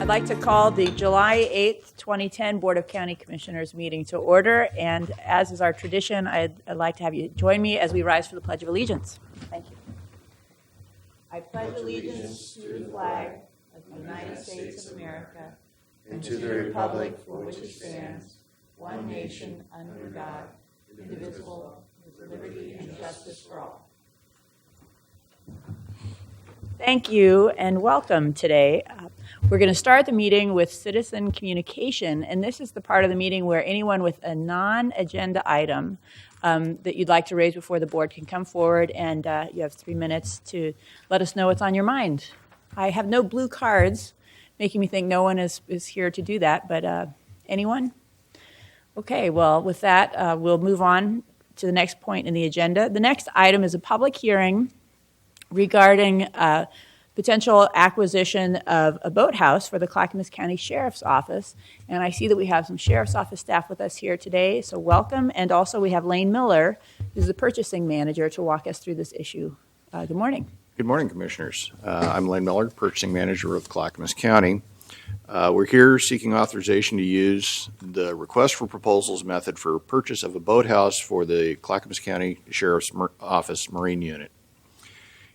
I'd like to call the July 8th, 2010 Board of County Commissioners meeting to order. And as is our tradition, I'd like to have you join me as we rise for the Pledge of Allegiance. Thank you. I pledge allegiance to the flag of the United States of America and to the republic for which it stands, one nation under God, indivisible, with liberty and justice for all. Thank you and welcome today. We're going to start the meeting with citizen communication, and this is the part of the meeting where anyone with a non-agenda item that you'd like to raise before the board can come forward, and you have 3 minutes to let us know what's on your mind. I have no blue cards, making me think no one is here to do that, but anyone? Okay, well, with that, we'll move on to the next point in the agenda. The next item is a public hearing regarding potential acquisition of a boathouse for the Clackamas County Sheriff's Office. And I see that we have some Sheriff's Office staff with us here today, so welcome. And also we have Lane Miller, who's the purchasing manager, to walk us through this issue. Good morning. Good morning, Commissioners. I'm Lane Miller, purchasing manager of Clackamas County. We're here seeking authorization to use the request for proposals method for purchase of a boathouse for the Clackamas County Sheriff's Office Marine Unit.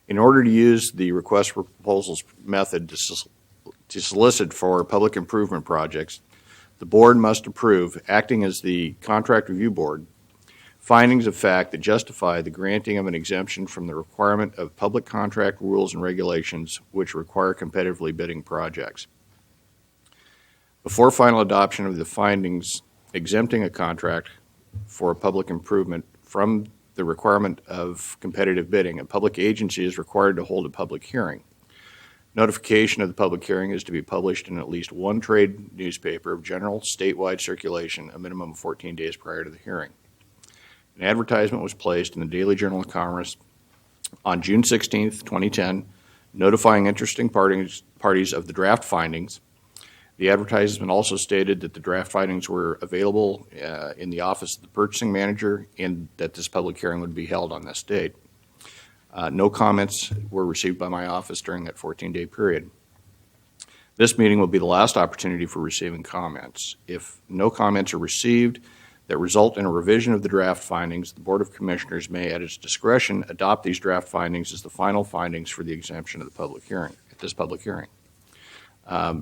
In order to use the request for proposals method to solicit for public improvement projects, the board must approve, acting as the contract review board, findings of fact that justify the granting of an exemption from the requirement of public contract rules and regulations which require competitively bidding projects. Before final adoption of the findings exempting a contract for a public improvement from the requirement of competitive bidding, a public agency is required to hold a public hearing. Notification of the public hearing is to be published in at least one trade newspaper of general statewide circulation a minimum of 14 days prior to the hearing. An advertisement was placed in the Daily Journal of Commerce on June 16, 2010, notifying interested parties of the draft findings. The advertisement also stated that the draft findings were available in the office of the purchasing manager and that this public hearing would be held on this date. No comments were received by my office during that 14-day period. This meeting will be the last opportunity for receiving comments. If no comments are received that result in a revision of the draft findings, the Board of Commissioners may, at its discretion, adopt these draft findings as the final findings for the exemption of the public hearing, at this public hearing.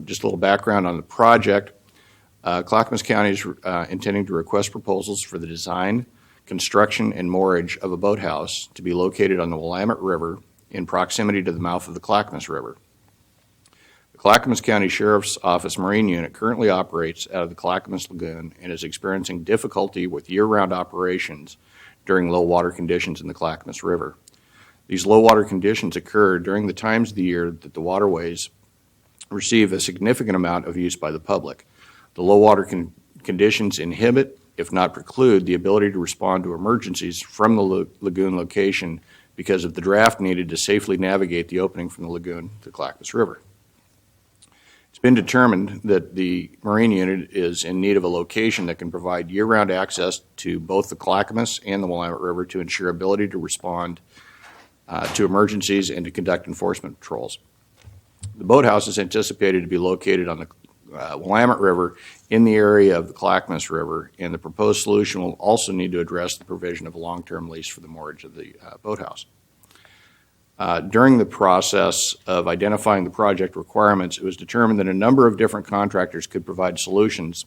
Just a little background on the project. Clackamas County is intending to request proposals for the design, construction, and moorage of a boathouse to be located on the Willamette River in proximity to the mouth of the Clackamas River. The Clackamas County Sheriff's Office Marine Unit currently operates out of the Clackamas Lagoon and is experiencing difficulty with year-round operations during low water conditions in the Clackamas River. These low water conditions occur during the times of the year that the waterways receive a significant amount of use by the public. The low water conditions inhibit, if not preclude, the ability to respond to emergencies from the lagoon location because of the draft needed to safely navigate the opening from the lagoon to the Clackamas River. It's been determined that the Marine Unit is in need of a location that can provide year-round access to both the Clackamas and the Willamette River to ensure ability to respond to emergencies and to conduct enforcement patrols. The boathouse is anticipated to be located on the Willamette River in the area of the Clackamas River, and the proposed solution will also need to address the provision of a long-term lease for the moorage of the boathouse. During the process of identifying the project requirements, it was determined that a number of different contractors could provide solutions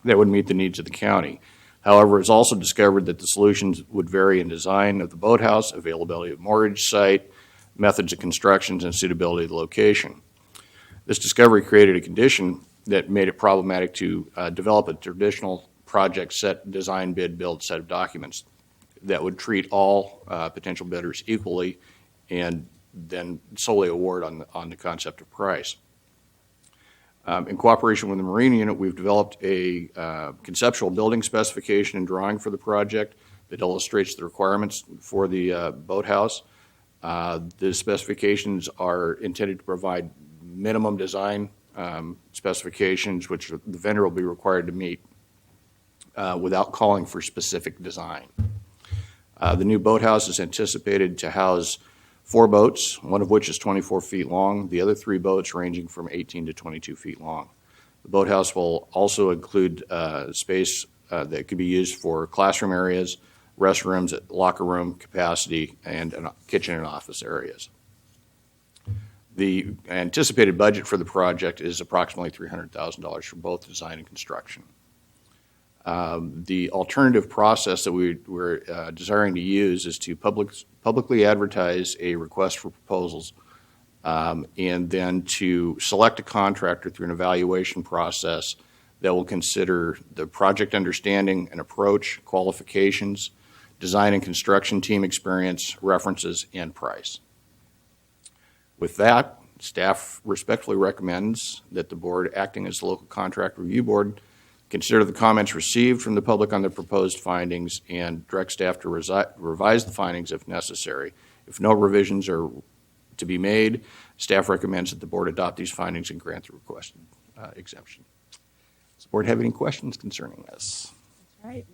that would meet the needs of the county. However, it was also discovered that the solutions would vary in design of the boathouse, availability of moorage site, methods of construction, and suitability of the location. This discovery created a condition that made it problematic to develop a traditional project set, design, bid, build set of documents that would treat all potential bidders equally and then solely award on the concept of price. In cooperation with the Marine Unit, we've developed a conceptual building specification and drawing for the project that illustrates the requirements for the boathouse. The specifications are intended to provide minimum design specifications, which the vendor will be required to meet without calling for specific design. The new boathouse is anticipated to house 4 boats, one of which is 24 feet long, the other 3 boats ranging from 18 to 22 feet long. The boathouse will also include space that could be used for classroom areas, restrooms, locker room capacity, and kitchen and office areas. The anticipated budget for the project is approximately $300,000 for both design and construction. The alternative process that we're desiring to use is to publicly advertise a request for proposals and then to select a contractor through an evaluation process that will consider the project understanding and approach, qualifications, design and construction team experience, references, and price. With that, staff respectfully recommends that the board, acting as the local contract review board, consider the comments received from the public on the proposed findings and direct staff to revise the findings if necessary. If no revisions are to be made, staff recommends that the board adopt these findings and grant the requested exemption. Does the board have any questions concerning this? All right,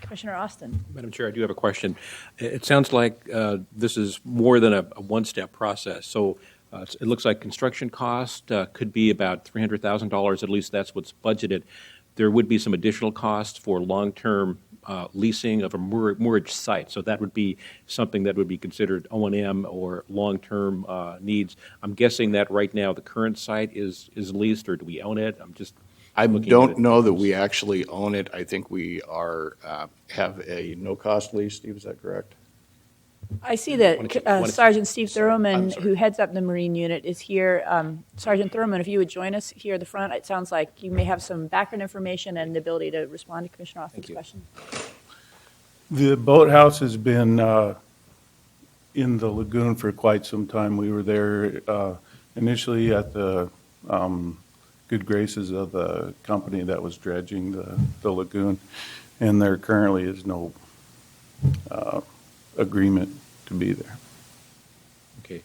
Commissioner Austin. Madam Chair, I do have a question. It sounds like this is more than a one-step process. So it looks like construction cost could be about $300,000. At least that's what's budgeted. There would be some additional costs for long-term leasing of a moorage site. So that would be something that would be considered O&M or long-term needs. I'm guessing that right now the current site is leased, or do we own it? I don't know that we actually own it. I think we have a no-cost lease. Steve, is that correct? I see that Sergeant Steve Thurman, who heads up the Marine Unit, is here. Sergeant Thurman, if you would join us here at the front, it sounds like you may have some background information and the ability to respond to Commissioner Austin's question. The boathouse has been in the lagoon for quite some time. We were there initially at the good graces of the company that was dredging the lagoon, and there currently is no agreement to be there. Okay.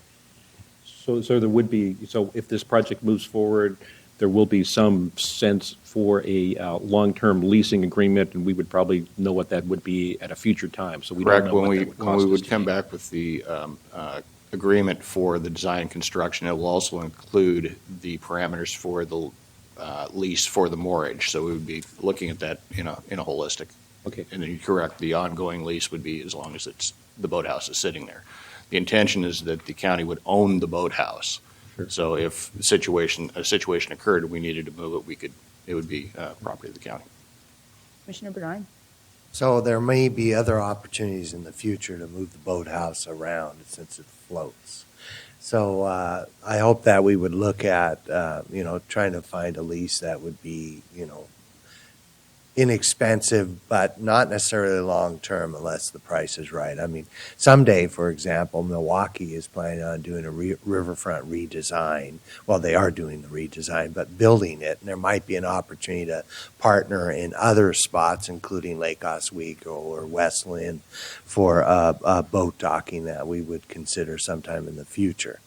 So there would be, so if this project moves forward, there will be some sense for a long-term leasing agreement, and we would probably know what that would be at a future time. So we Correct. don't know what that would cost us. When we would come back with the agreement for the design and construction, it will also include the parameters for the lease for the moorage. So we would be looking at that in a holistic. Okay. And then you're correct, the ongoing lease would be as long as the boathouse is sitting there. The intention is that the county would own the boathouse. Sure. So if a situation occurred and we needed to move it, we could it would be property of the county. Commissioner Bernard? So there may be other opportunities in the future to move the boathouse around since it floats. So I hope that we would look at, trying to find a lease that would be, inexpensive, but not necessarily long-term unless the price is right. I mean, someday, for example, Milwaukee is planning on doing a riverfront redesign. Well, they are doing the redesign, but building it. And there might be an opportunity to partner in other spots, including Lake Oswego or West Lynn, for boat docking that we would consider sometime in the future.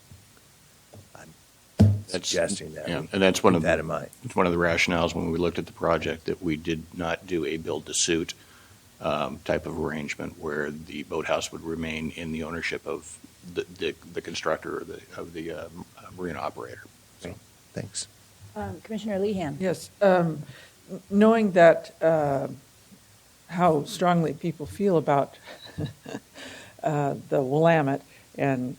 Suggesting that Yeah, we and that's one keep of that in mind. It's one of the rationales when we looked at the project that we did not do a build-to-suit type of arrangement where the boathouse would remain in the ownership of the constructor or of the marine operator. So, Thanks. Commissioner Lehan? Yes, knowing that how strongly people feel about the Willamette and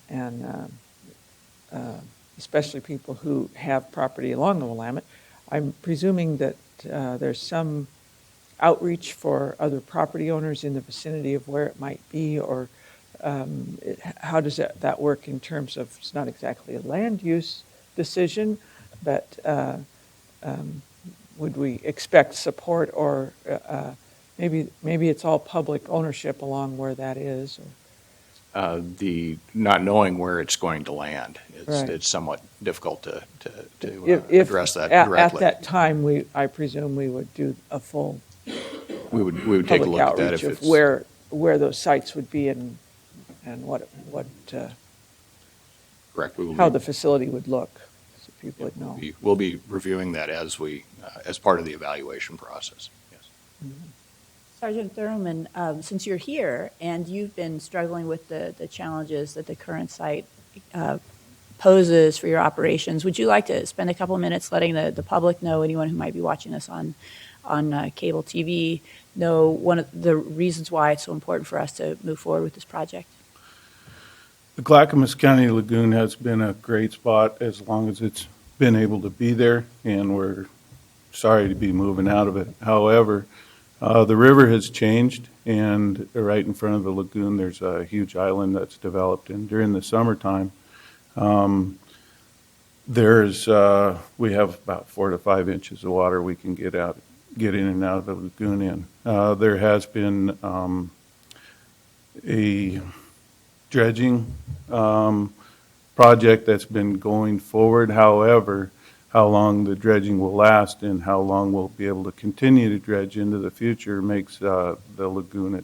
especially people who have property along the Willamette, I'm presuming that there's some outreach for other property owners in the vicinity of where it might be, or how does that work in terms of, it's not exactly a land use decision, but would we expect support, or maybe it's all public ownership along where that is? Or? the not knowing where it's going to land, Right. it's somewhat difficult to If address that at directly. that time, I presume we would do a full we would take a public look at that outreach if of it's where those sites would be and what correct. We will how be- the facility would look, so people would know. We'll be reviewing that as part of the evaluation process. Yes. Sergeant Thurman, since you're here and you've been struggling with the challenges that the current site poses for your operations, would you like to spend a couple of minutes letting the public know, anyone who might be watching this on cable TV, know one of the reasons why it's so important for us to move forward with this project? The Clackamas County Lagoon has been a great spot as long as it's been able to be there, and we're sorry to be moving out of it. However, the river has changed, and right in front of the lagoon, there's a huge island that's developed. And during the summertime, we have about 4 to 5 inches of water we can get in and out of the lagoon in. There has been a dredging project that's been going forward. However, how long the dredging will last and how long we'll be able to continue to dredge into the future makes the lagoon a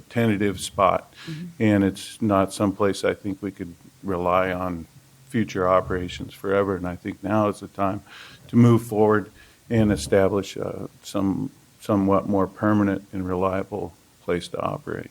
tentative spot. Mm-hmm. And it's not someplace I think we could rely on future operations forever. And I think now is the time to move forward and establish somewhat more permanent and reliable place to operate.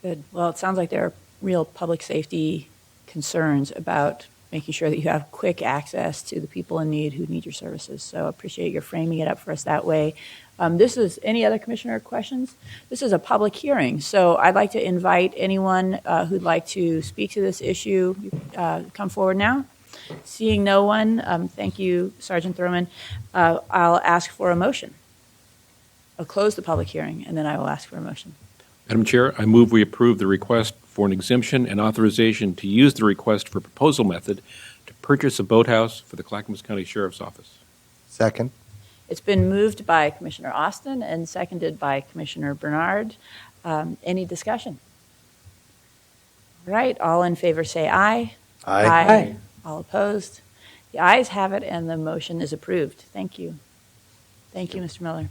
Good. Well, it sounds like there are real public safety concerns about making sure that you have quick access to the people in need who need your services. So I appreciate your framing it up for us that way. Any other commissioner questions? This is a public hearing, so I'd like to invite anyone who'd like to speak to this issue, come forward now. Seeing no one, thank you, Sergeant Thurman. I'll ask for a motion. I'll close the public hearing, and then I will ask for a motion. Madam Chair, I move we approve the request for an exemption and authorization to use the request for proposal method to purchase a boathouse for the Clackamas County Sheriff's Office. Second. It's been moved by Commissioner Austin and seconded by Commissioner Bernard. Any discussion? All right, all in favor say aye. Aye. Aye. All opposed? The ayes have it, and the motion is approved. Thank you. Thank you, Mr. Miller.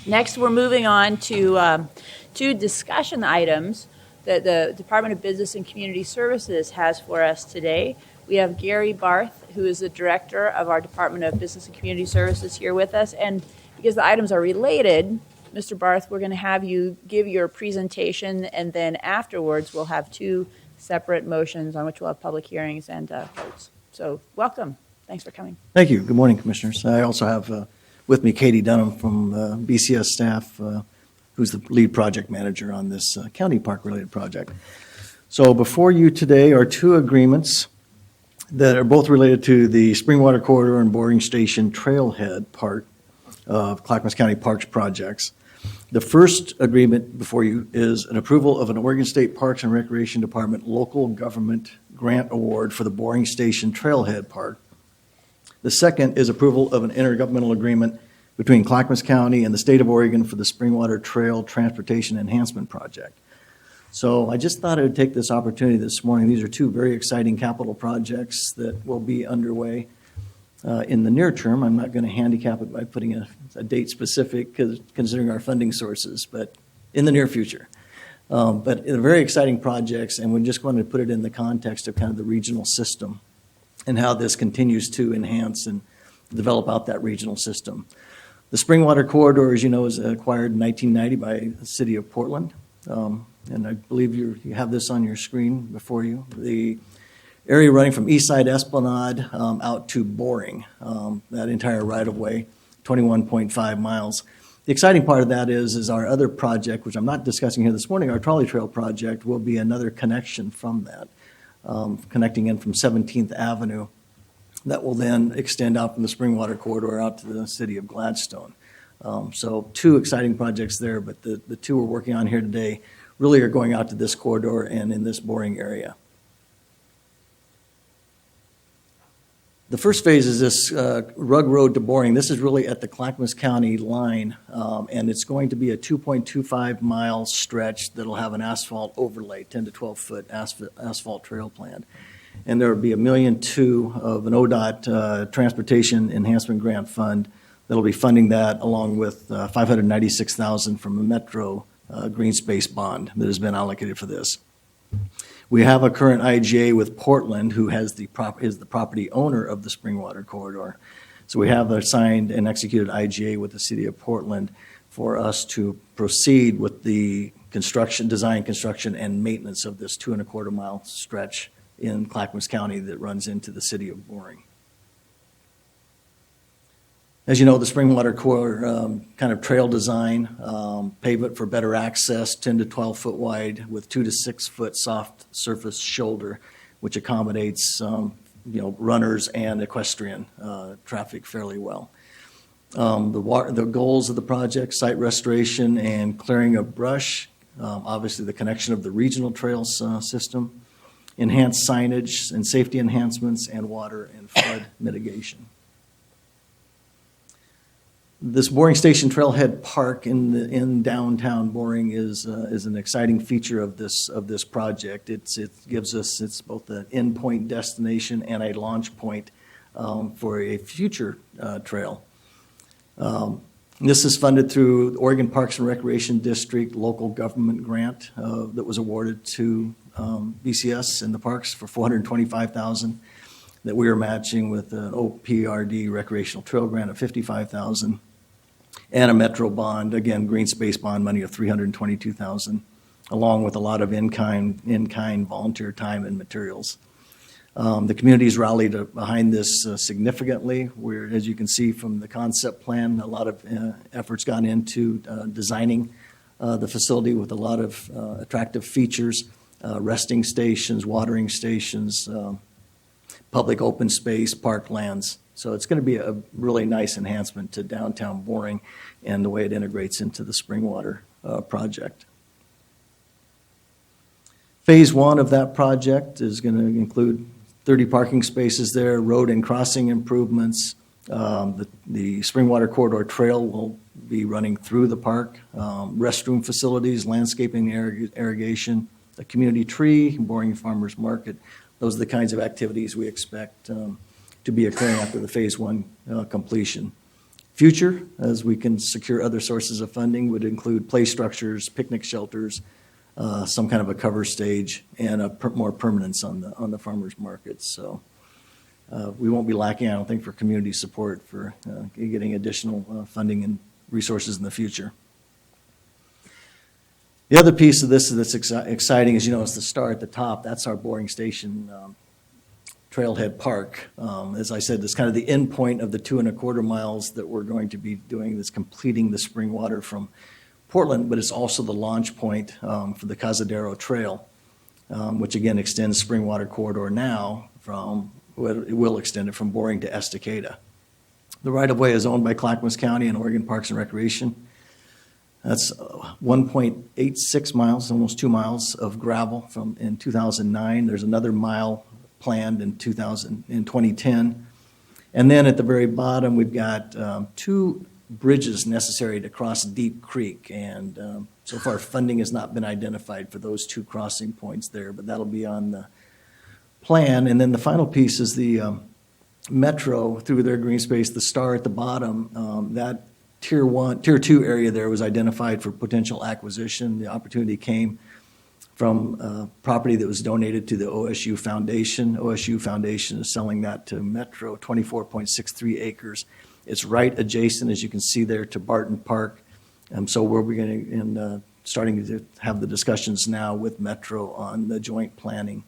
Next, we're moving on to two discussion items that the Department of Business and Community Services has for us today. We have Gary Barth, who is the director of our Department of Business and Community Services, here with us. And because the items are related, Mr. Barth, we're going to have you give your presentation, and then afterwards we'll have two separate motions on which we'll have public hearings and votes. So welcome. Thanks for coming. Thank you. Good morning, Commissioners. I also have with me Katie Dunham from BCS staff, who's the lead project manager on this county park-related project. So before you today are two agreements that are both related to the Springwater Corridor and Boring Station Trailhead part of Clackamas County Parks projects. The first agreement before you is an approval of an Oregon State Parks and Recreation Department local government grant award for the Boring Station Trailhead Park. The second is approval of an intergovernmental agreement between Clackamas County and the state of Oregon for the Springwater Trail Transportation Enhancement Project. So I just thought I would take this opportunity this morning. These are two very exciting capital projects that will be underway in the near term. I'm not going to handicap it by putting a date specific, considering our funding sources, but in the near future. But they're very exciting projects, and we just wanted to put it in the context of kind of the regional system and how this continues to enhance and develop out that regional system. The Springwater Corridor, as you know, was acquired in 1990 by the city of Portland. And I believe you have this on your screen before you. The area running from Eastside Esplanade out to Boring, that entire right-of-way, 21.5 miles. The exciting part of that is our other project, which I'm not discussing here this morning, our trolley trail project will be another connection from that, connecting in from 17th Avenue. That will then extend out from the Springwater Corridor out to the city of Gladstone. So two exciting projects there, but the two we're working on here today really are going out to this corridor and in this Boring area. The first phase is this Rugg Road to Boring. This is really at the Clackamas County line, and it's going to be a 2.25 mile stretch that'll have an asphalt overlay, 10 to 12 foot asphalt trail planned. And there will be $1.2 million of an ODOT Transportation Enhancement Grant Fund that'll be funding that, along with $596,000 from a Metro green space bond that has been allocated for this. We have a current IGA with Portland, who is the property owner of the Springwater Corridor. So we have a signed and executed IGA with the city of Portland for us to proceed with the design, construction, and maintenance of this 2.25 mile stretch in Clackamas County that runs into the city of Boring. As you know, the Springwater Corridor kind of trail design, pavement for better access, 10 to 12 foot wide with 2 to 6 foot soft surface shoulder, which accommodates runners and equestrian traffic fairly well. The goals of the project: site restoration and clearing of brush, obviously the connection of the regional trails system, enhanced signage and safety enhancements, and water and flood mitigation. This Boring Station Trailhead Park in downtown Boring is an exciting feature of this project. It gives us, it's both an endpoint destination and a launch point for a future trail. This is funded through the Oregon Parks and Recreation District local government grant that was awarded to BCS and the parks for $425,000 that we are matching with an OPRD recreational trail grant of $55,000 and a Metro bond, again, green space bond money of $322,000, along with a lot of in-kind volunteer time and materials. The community's rallied behind this significantly. As you can see from the concept plan, a lot of effort's gone into designing the facility with a lot of attractive features, resting stations, watering stations, public open space, parklands. So it's going to be a really nice enhancement to downtown Boring and the way it integrates into the Springwater project. Phase one of that project is going to include 30 parking spaces there, road and crossing improvements. The Springwater Corridor Trail will be running through the park, restroom facilities, landscaping, irrigation, a community tree, Boring Farmers Market. Those are the kinds of activities we expect to be occurring after the phase one completion. Future, as we can secure other sources of funding, would include play structures, picnic shelters, some kind of a cover stage, and more permanence on the farmers markets. So we won't be lacking, I don't think, for community support for getting additional funding and resources in the future. The other piece of this that's exciting, as you know, is the star at the top. That's our Boring Station Trailhead Park. As I said, it's kind of the end point of the 2.25 miles that we're going to be doing, that's completing the Springwater from Portland, but it's also the launch point for the Cazadero Trail, which again extends Springwater Corridor now from it will extend it from Boring to Estacada. The right-of-way is owned by Clackamas County and Oregon Parks and Recreation. That's 1.86 miles, almost 2 miles of gravel in 2009. There's another mile planned in 2010. And then at the very bottom, we've got 2 bridges necessary to cross Deep Creek. And so far, funding has not been identified for those 2 crossing points there, but that'll be on the plan. And then the final piece is the Metro through their green space, the star at the bottom, that Tier 2 area there was identified for potential acquisition. The opportunity came from property that was donated to the OSU Foundation. OSU Foundation is selling that to Metro, 24.63 acres. It's right adjacent, as you can see there, to Barton Park. So we're beginning and starting to have the discussions now with Metro on the joint planning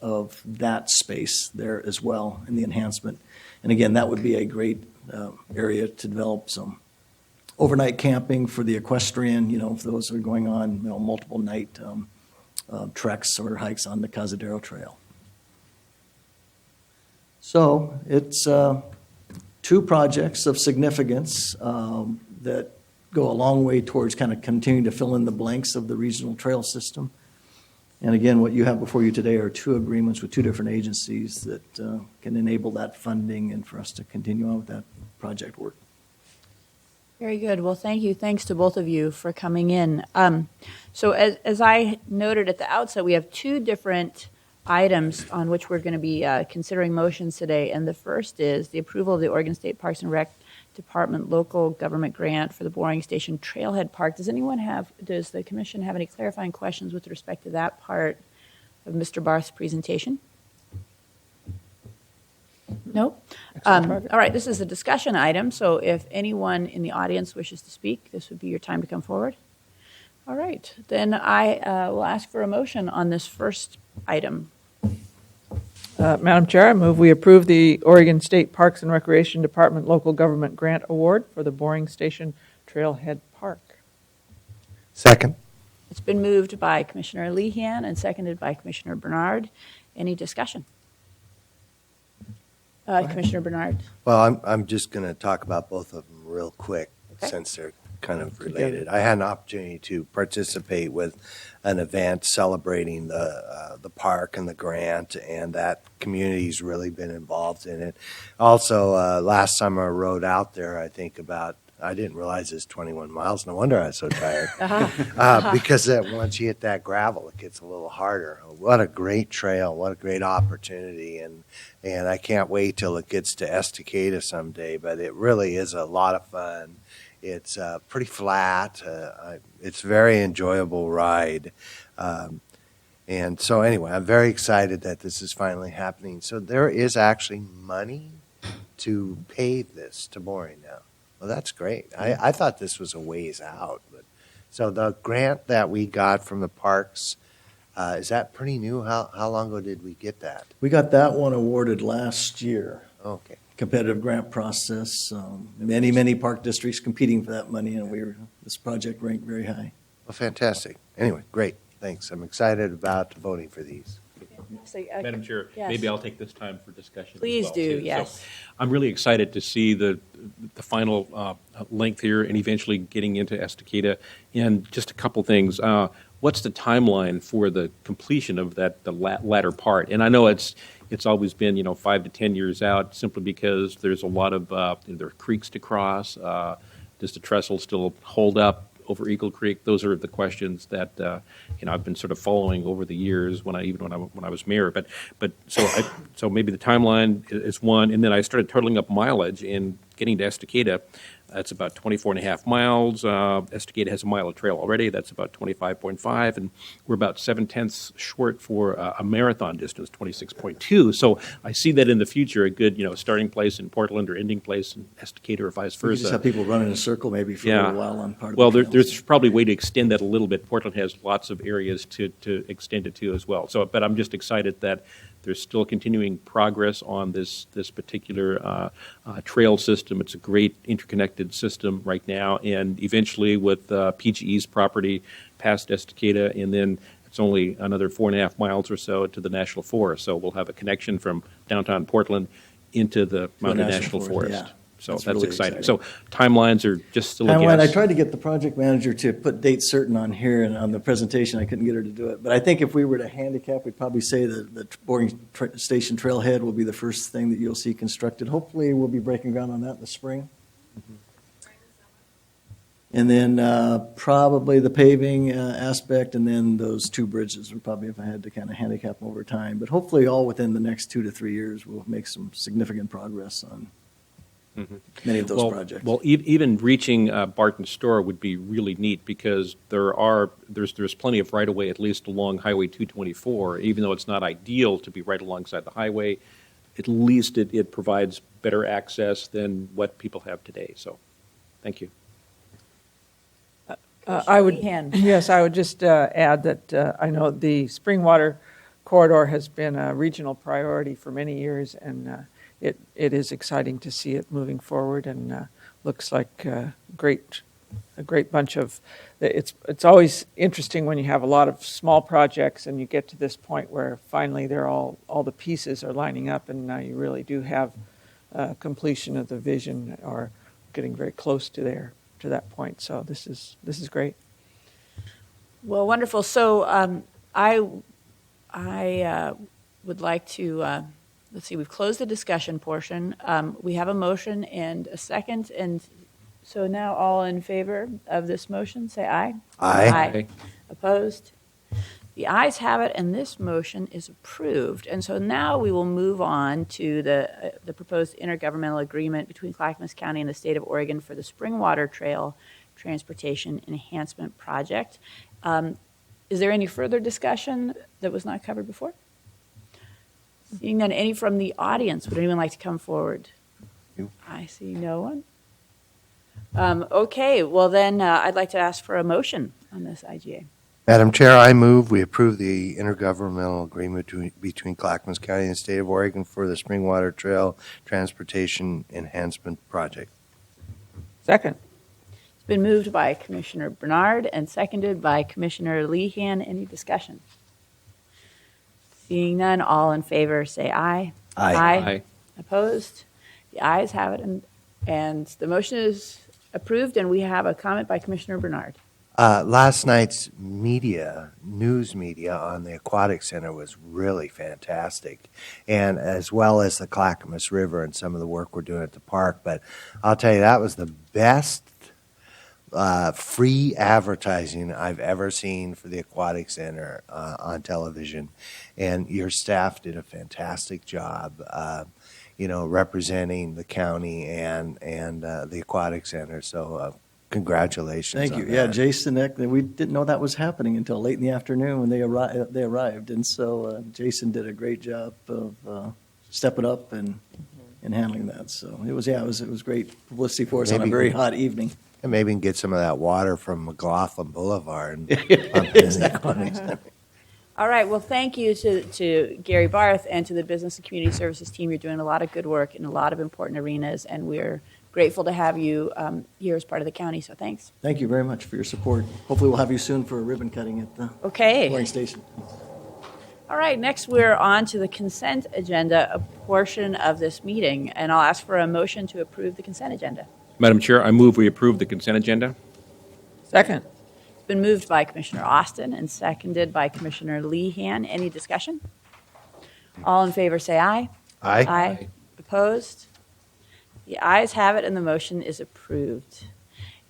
of that space there as well and the enhancement. And again, that would be a great area to develop some overnight camping for the equestrian, if those are going on, multiple night treks or hikes on the Cazadero Trail. So it's 2 projects of significance that go a long way towards kind of continuing to fill in the blanks of the regional trail system. And again, what you have before you today are 2 agreements with 2 different agencies that can enable that funding and for us to continue on with that project work. Very good. Well, thank you. Thanks to both of you for coming in. So as I noted at the outset, we have 2 different items on which we're going to be considering motions today. And the first is the approval of the Oregon State Parks and Rec Department local government grant for the Boring Station Trailhead Park. Does the commission have any clarifying questions with respect to that part of Mr. Barth's presentation? No? All right, this is a discussion item, so if anyone in the audience wishes to speak, this would be your time to come forward. All right, then I will ask for a motion on this first item. Madam Chair, I move we approve the Oregon State Parks and Recreation Department Local Government Grant Award for the Boring Station Trailhead Park. Second. It's been moved by Commissioner Lehan and seconded by Commissioner Bernard. Any discussion? Commissioner Bernard. Well, I'm just going to talk about both of them real quick Okay. since they're kind of related. I had an opportunity to participate with an event celebrating the park and the grant, and that community's really been involved in it. Also, last summer I rode out there, I didn't realize it's 21 miles. No wonder I was so tired. Because once you hit that gravel, it gets a little harder. What a great trail. What a great opportunity. And I can't wait till it gets to Estacada someday, but it really is a lot of fun. It's pretty flat. It's a very enjoyable ride. And so anyway, I'm very excited that this is finally happening. So there is actually money to pave this to Boring now. Well, that's great. I thought this was a ways out. So the grant that we got from the parks, is that pretty new? How long ago did we get that? We got that one awarded last year. Okay. Competitive grant process, many park districts competing for that money, and this project ranked very high. Well, fantastic. Anyway, great. Thanks. I'm excited about voting for these. So, Madam Chair, yes. maybe I'll take this time for discussion. Please as well, do, too. yes. So I'm really excited to see the final length here and eventually getting into Estacada. And just a couple things. What's the timeline for the completion of the latter part? And I know it's always been 5 to 10 years out, simply because there's a lot of there are creeks to cross. Does the trestle still hold up over Eagle Creek? Those are the questions that I've been sort of following over the years when I was mayor. But so maybe the timeline is one, and then I started totaling up mileage and getting to Estacada. That's about 24 and a half miles. Estacada has a mile of trail already. That's about 25.5, and we're about 7/10 short for a marathon distance, 26.2. So I see that in the future, a good starting place in Portland or ending place in Estacada or vice We versa. just have people running in a circle maybe for a little while on part of Well, the trails. there's probably a way to extend that a little bit. Portland has lots of areas to extend it to as well. So, but I'm just excited that there's still continuing progress on this particular trail system. It's a great interconnected system right now, and eventually with PGE's property past Estacada, and then at It's only another 4.5 miles or so to the National Forest, so we'll have a connection from downtown Portland into the Mountain National National Forest, Forest. yeah. So That's that's really exciting. exciting. So timelines are just still a Timeline, guess. I tried to get the project manager to put dates certain on here, and on the presentation, I couldn't get her to do it. But I think if we were to handicap, we'd probably say that the boarding station trailhead will be the first thing that you'll see constructed. Hopefully, we'll be breaking ground on that in the spring. And then probably the paving aspect, and then those two bridges would probably, if I had to kind of handicap them over time. But hopefully, all within the next 2 to 3 years, we'll make some significant progress on many of those projects. Well, even reaching Barton Store would be really neat because there's plenty of right-of-way, at least along Highway 224. Even though it's not ideal to be right alongside the highway, at least it provides better access than what people have today. So, thank you. I would, Lehan. yes, I would just add that I know the Springwater corridor has been a regional priority for many years, and it is exciting to see it moving forward, and looks like a great bunch of. It's always interesting when you have a lot of small projects and you get to this point where finally they're all the pieces are lining up, and now you really do have completion of the vision, or getting very close to that point. So this is great. Well, wonderful. So I would like to, let's see, we've closed the discussion portion. We have a motion and a second. And so now all in favor of this motion, say aye. Aye. Aye. Opposed? The ayes have it, and this motion is approved. And so now we will move on to the proposed intergovernmental agreement between Clackamas County and the state of Oregon for the Springwater Trail Transportation Enhancement Project. Is there any further discussion that was not covered before? Seeing none, any from the audience, would anyone like to come forward? You. I see no one. Okay, well then I'd like to ask for a motion on this IGA. Madam Chair, I move we approve the intergovernmental agreement between Clackamas County and the state of Oregon for the Springwater Trail Transportation Enhancement Project. Second. It's been moved by Commissioner Bernard and seconded by Commissioner Lehan. Any discussion? Seeing none, all in favor say aye. Aye. Aye. Opposed? The ayes have it, and the motion is approved, and we have a comment by Commissioner Bernard. Last night's news media on the Aquatic Center was really fantastic, and as well as the Clackamas River and some of the work we're doing at the park. But I'll tell you, that was the best free advertising I've ever seen for the Aquatic Center on television, and your staff did a fantastic job, representing the county and the Aquatic Center. So congratulations. Thank on you. Yeah, that. Jason, we didn't know that was happening until late in the afternoon when they arrived. And so Jason did a great job of stepping up and handling that. So it was great publicity for us on a Maybe- very hot evening. And maybe we can get some of that water from McLaughlin Boulevard. And pump it in the Aquatic Center. All right, well, thank you to Gary Barth and to the Business and Community Services team. You're doing a lot of good work in a lot of important arenas, and we're grateful to have you here as part of the county, so thanks. Thank you very much for your support. Hopefully we'll have you soon for a ribbon cutting at the Okay. mooring station. All right, next we're on to the consent agenda, a portion of this meeting, and I'll ask for a motion to approve the consent agenda. Madam Chair, I move we approve the consent agenda. Second. It's been moved by Commissioner Austin and seconded by Commissioner Lehan. Any discussion? All in favor say aye. Aye. Aye. Opposed? The ayes have it, and the motion is approved.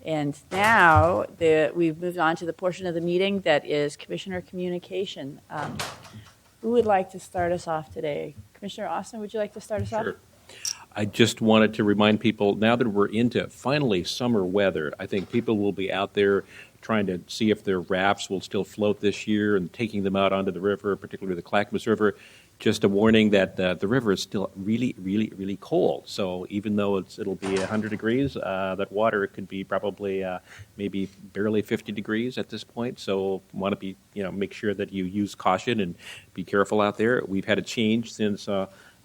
And now we've moved on to the portion of the meeting that is Commissioner Communication. Who would like to start us off today? Commissioner Austin, would you like to start us off? Sure. I just wanted to remind people, now that we're into finally summer weather, I think people will be out there trying to see if their rafts will still float this year and taking them out onto the river, particularly the Clackamas River. Just a warning that the river is still really, really, really cold. So even though it'll be 100 degrees, that water could be probably maybe barely 50 degrees at this point. So want to make sure that you use caution and be careful out there. We've had a change since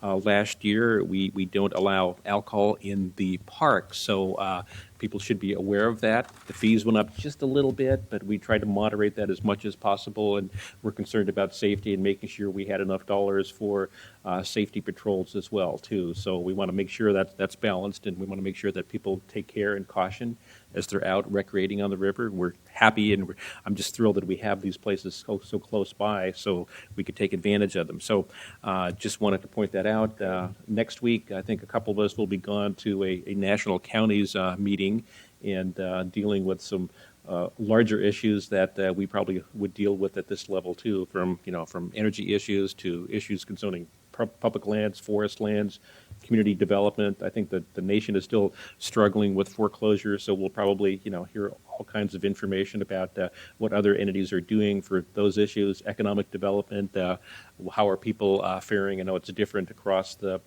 last year. We don't allow alcohol in the park, so people should be aware of that. The fees went up just a little bit, but we tried to moderate that as much as possible, and we're concerned about safety and making sure we had enough dollars for safety patrols as well, too. So we want to make sure that that's balanced, and we want to make sure that people take care and caution as they're out recreating on the river. We're happy, and I'm just thrilled that we have these places so close by so we could take advantage of them. So just wanted to point that out. Next week, I think a couple of us will be gone to a national counties meeting and dealing with some larger issues that we probably would deal with at this level too, from energy issues to issues concerning public lands, forest lands, community development. I think that the nation is still struggling with foreclosure, so we'll probably hear all kinds of information about what other entities are doing for those issues, economic development, how are people faring. I know it's different across the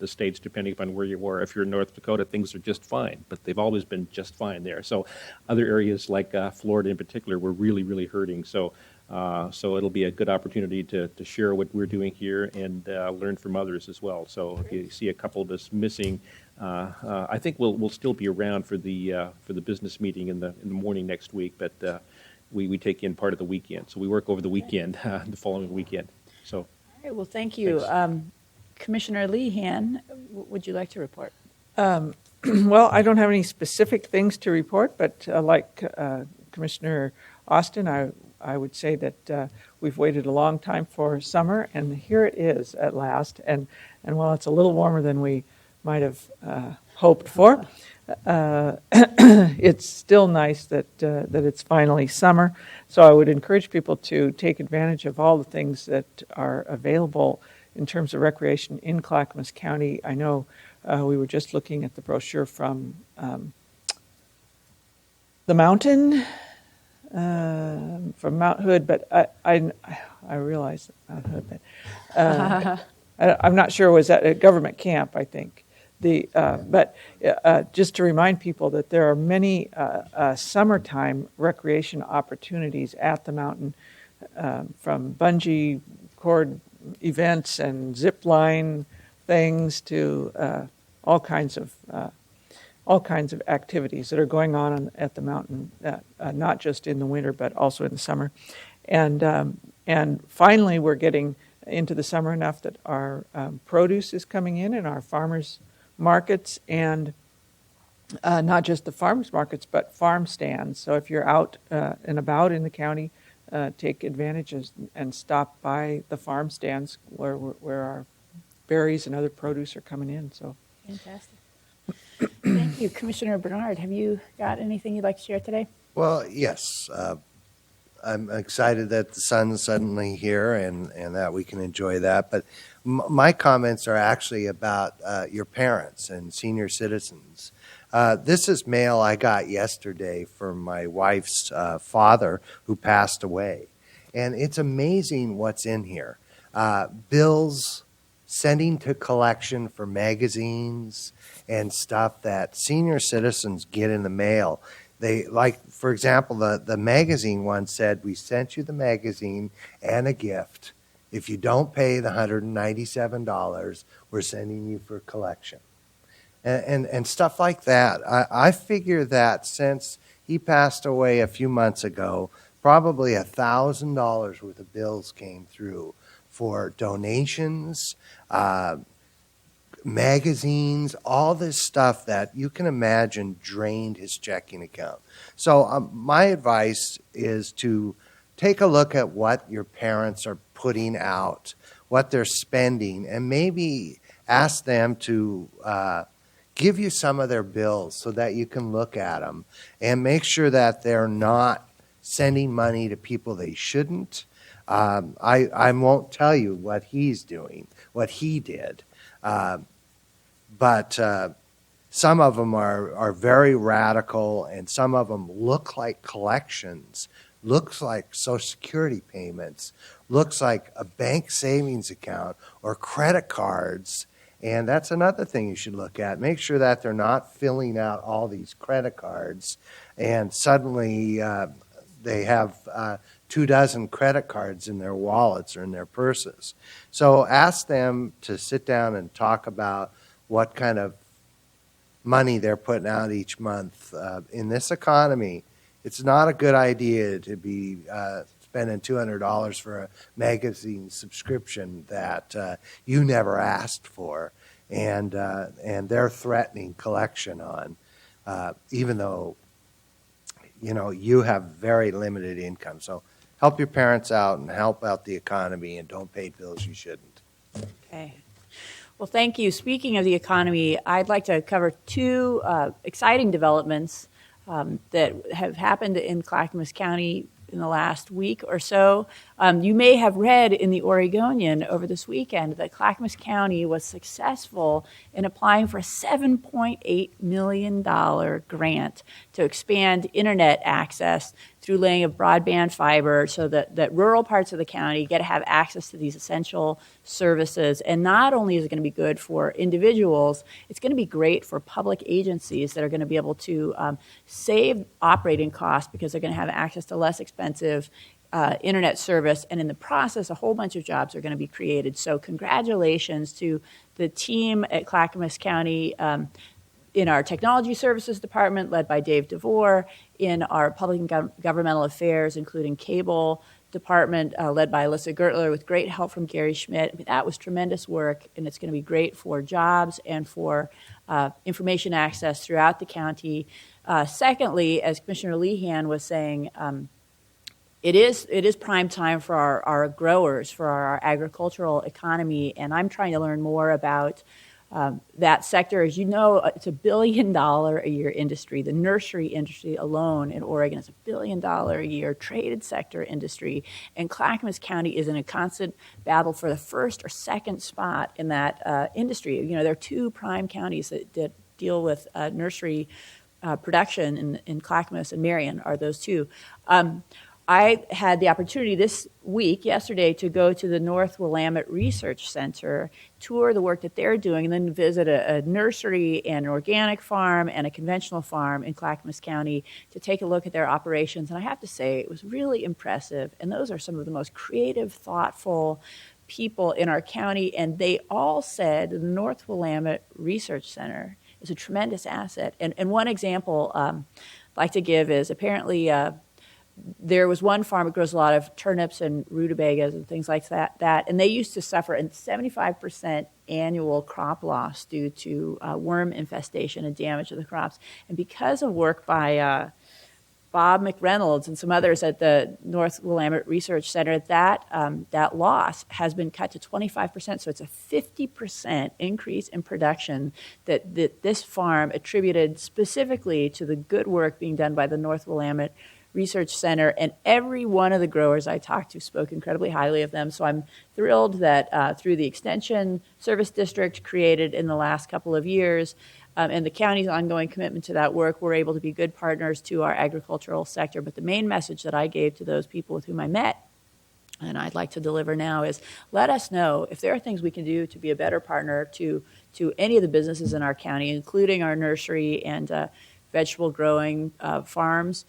states depending upon where you are. If you're in North Dakota, things are just fine, but they've always been just fine there. So other areas like Florida in particular were really, really hurting. So it'll be a good opportunity to share what we're doing here and learn from others as well. So if you see a couple of us missing, I think we'll still be around for the business meeting in the morning next week. But we take in part of the weekend, so we work over the weekend, the following weekend. So, All right, well, thank you. Commissioner Lehan, would you like to report? Well, I don't have any specific things to report, but like Commissioner Austin, I would say that we've waited a long time for summer, and here it is at last. And while it's a little warmer than we might have hoped for, it's still nice that it's finally summer. So I would encourage people to take advantage of all the things that are available in terms of recreation in Clackamas County. I know we were just looking at the brochure from the mountain. From Mount Hood, but I realize Mount Hood, but I'm not sure. Was that a government camp? I think but just to remind people that there are many summertime recreation opportunities at the mountain, from bungee cord events and zip line things to all kinds of activities that are going on at the mountain, not just in the winter, but also in the summer. And finally, we're getting into the summer enough that our produce is coming in our farmers markets, and not just the farmers markets, but farm stands. So if you're out and about in the county, take advantage and stop by the farm stands where our berries and other produce are coming in. So Fantastic. Thank you. Commissioner Bernard, have you got anything you'd like to share today? Well, yes. I'm excited that the sun's suddenly here and that we can enjoy that. But my comments are actually about your parents and senior citizens. This is mail I got yesterday from my wife's father who passed away. And it's amazing what's in here. Bills sending to collection for magazines and stuff that senior citizens get in the mail. They, like, for example, the magazine one said, we sent you the magazine and a gift. If you don't pay the $197, we're sending you for collection. And stuff like that. I figure that since he passed away a few months ago, probably $1,000 worth of bills came through for donations, magazines, all this stuff that you can imagine drained his checking account. So my advice is to take a look at what your parents are putting out, what they're spending, and maybe ask them to give you some of their bills so that you can look at them and make sure that they're not sending money to people they shouldn't. I won't tell you what he's doing, what he did. But some of them are very radical, and some of them look like collections, looks like Social Security payments, looks like a bank savings account or credit cards. And that's another thing you should look at. Make sure that they're not filling out all these credit cards, and suddenly they have 24 credit cards in their wallets or in their purses. So ask them to sit down and talk about what kind of money they're putting out each month. In this economy, it's not a good idea to be spending $200 for a magazine subscription that you never asked for, and they're threatening collection on, even though you have very limited income. So help your parents out and help out the economy, and don't pay bills you shouldn't. Okay. Well, thank you. Speaking of the economy, I'd like to cover two exciting developments that have happened in Clackamas County in the last week or so. You may have read in the Oregonian over this weekend that Clackamas County was successful in applying for a $7.8 million grant to expand internet access through laying of broadband fiber so that rural parts of the county get to have access to these essential services. And not only is it going to be good for individuals, it's going to be great for public agencies that are going to be able to save operating costs because they're going to have access to less expensive internet service, and in the process, a whole bunch of jobs are going to be created. So congratulations to the team at Clackamas County in our Technology Services Department, led by Dave DeVore, in our Public and Governmental Affairs, including Cable Department, led by Alyssa Gertler, with great help from Gary Schmidt. I mean, that was tremendous work, and it's going to be great for jobs and for information access throughout the county. Secondly, as Commissioner Lehan was saying, it is prime time for our growers, for our agricultural economy, and I'm trying to learn more about that sector. As you know, it's $1 billion a year industry. The nursery industry alone in Oregon is $1 billion a year traded sector industry, and Clackamas County is in a constant battle for the first or second spot in that industry. There are two prime counties that deal with nursery production in Clackamas and Marion are those two. I had the opportunity this week, yesterday, to go to the North Willamette Research Center, tour the work that they're doing, and then visit a nursery and an organic farm and a conventional farm in Clackamas County to take a look at their operations. And I have to say, it was really impressive. And those are some of the most creative, thoughtful people in our county. And they all said the North Willamette Research Center is a tremendous asset. And one example I'd like to give is apparently there was one farm that grows a lot of turnips and rutabagas and things like that, and they used to suffer a 75% annual crop loss due to worm infestation and damage of the crops. And because of work by Bob McReynolds and some others at the North Willamette Research Center, that loss has been cut to 25%. So it's a 50% increase in production that this farm attributed specifically to the good work being done by the North Willamette Research Center, and every one of the growers I talked to spoke incredibly highly of them. So I'm thrilled that through the Extension Service District created in the last couple of years and the county's ongoing commitment to that work, we're able to be good partners to our agricultural sector. But the main message that I gave to those people with whom I met, and I'd like to deliver now, is let us know if there are things we can do to be a better partner to any of the businesses in our county, including our nursery and vegetable growing farms.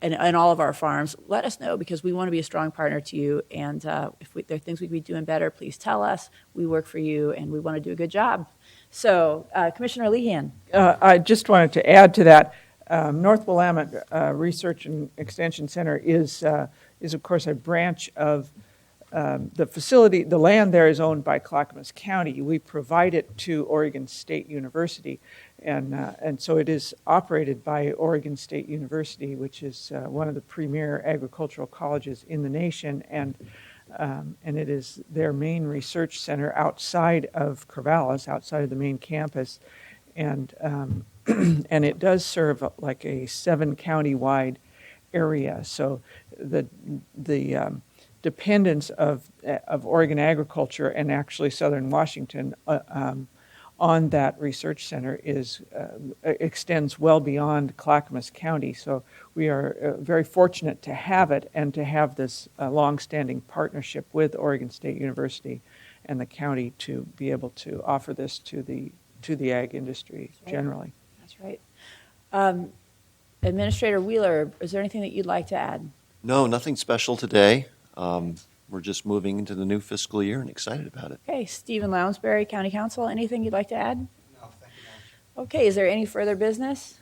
And all of our farms, let us know, because we want to be a strong partner to you. And if there are things we could be doing better, please tell us. We work for you, and we want to do a good job. So, Commissioner Lehan. I just wanted to add to that. North Willamette Research and Extension Center is of course, a branch of the facility. The land there is owned by Clackamas County. We provide it to Oregon State University. And so it is operated by Oregon State University, which is one of the premier agricultural colleges in the nation, and it is their main research center outside of Corvallis, outside of the main campus, and it does serve like a 7-county-wide area. So the dependence of Oregon agriculture and actually southern Washington on that research center extends well beyond Clackamas County. So we are very fortunate to have it and to have this long-standing partnership with Oregon State University and the county to be able to offer this to the ag industry generally. That's right. Administrator Wheeler, is there anything that you'd like to add? No, nothing special today. We're just moving into the new fiscal year and excited about it. Okay, Stephen Lounsbury, County Council, anything you'd like to add? No, thank you, Okay, is there any further business?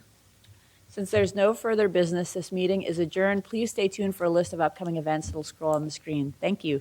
Since there's no further business, this meeting is adjourned. Please stay tuned for a list of upcoming events that'll scroll on the screen. Thank you.